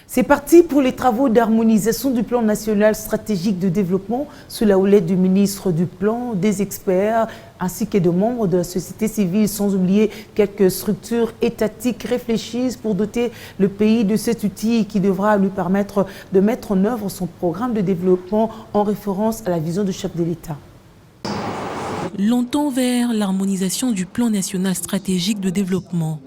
C'est parti pour les travaux d'harmonisation du plan national stratégique de développement sous la houlette du ministre du Plan, des experts ainsi que de membres de la société civile, sans oublier quelques structures étatiques réfléchissent pour doter le pays de cet outil qui devra lui permettre de mettre en œuvre son programme de développement en référence à la vision du chef de l'État. Longtemps vers l'harmonisation du plan national stratégique de développement.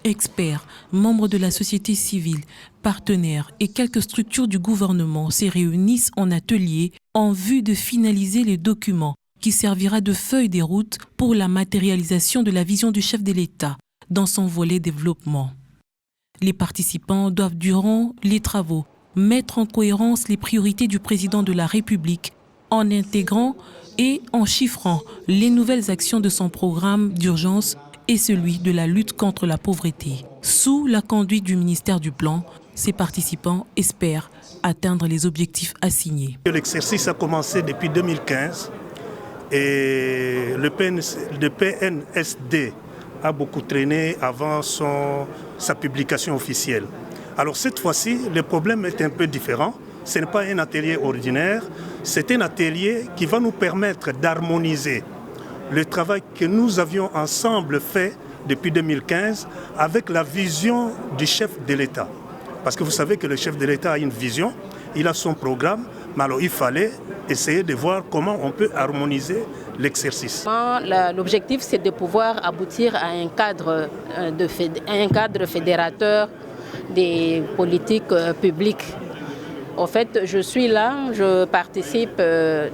Experts, membres de la société civile, partenaires et quelques structures du gouvernement se réunissent en atelier en vue de finaliser les documents qui servira de feuille de route pour la matérialisation de la vision du chef de l'État dans son volet développement. Les participants doivent, durant les travaux, mettre en cohérence les priorités du président de la République en intégrant et en chiffrant les nouvelles actions de son programme d'urgence et celui de la lutte contre la pauvreté. Sous la conduite du ministère du Plan, ces participants espèrent atteindre les objectifs assignés. L'exercice a commencé depuis 2015 et le PNSD a beaucoup traîné avant sa publication officielle. Alors cette fois-ci, le problème est un peu différent. Ce n'est pas un atelier ordinaire, c'est un atelier qui va nous permettre d'harmoniser le travail que nous avions ensemble fait depuis 2015 avec la vision du chef de l'État. Parce que vous savez que le chef de l'État a une vision, il a son programme, mais alors il fallait essayer de voir comment on peut harmoniser l'exercice. L'objectif, c'est de pouvoir aboutir à un cadre fédérateur des politiques publiques. En fait, je suis là, je participe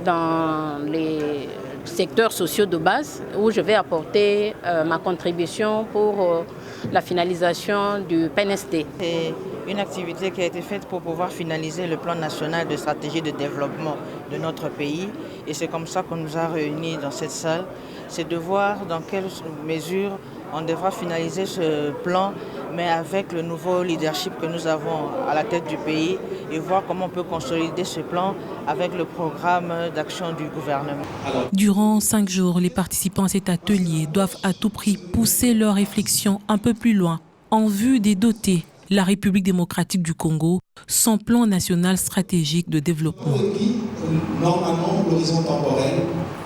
dans les secteurs sociaux de base où je vais apporter ma contribution pour la finalisation du PNSD. C'est une activité qui a été faite pour pouvoir finaliser le plan national de stratégie de développement de notre pays. Et c'est comme ça qu'on nous a réunis dans cette salle. C'est de voir dans quelle mesure on devra finaliser ce plan, mais avec le nouveau leadership que nous avons à la tête du pays et voir comment on peut consolider ce plan avec le programme d'action du gouvernement. Durant 5 jours, les participants à cet atelier doivent à tout prix pousser leur réflexion un peu plus loin en vue de doter la République démocratique du Congo son plan national stratégique de développement. Normalement, l'horizon temporel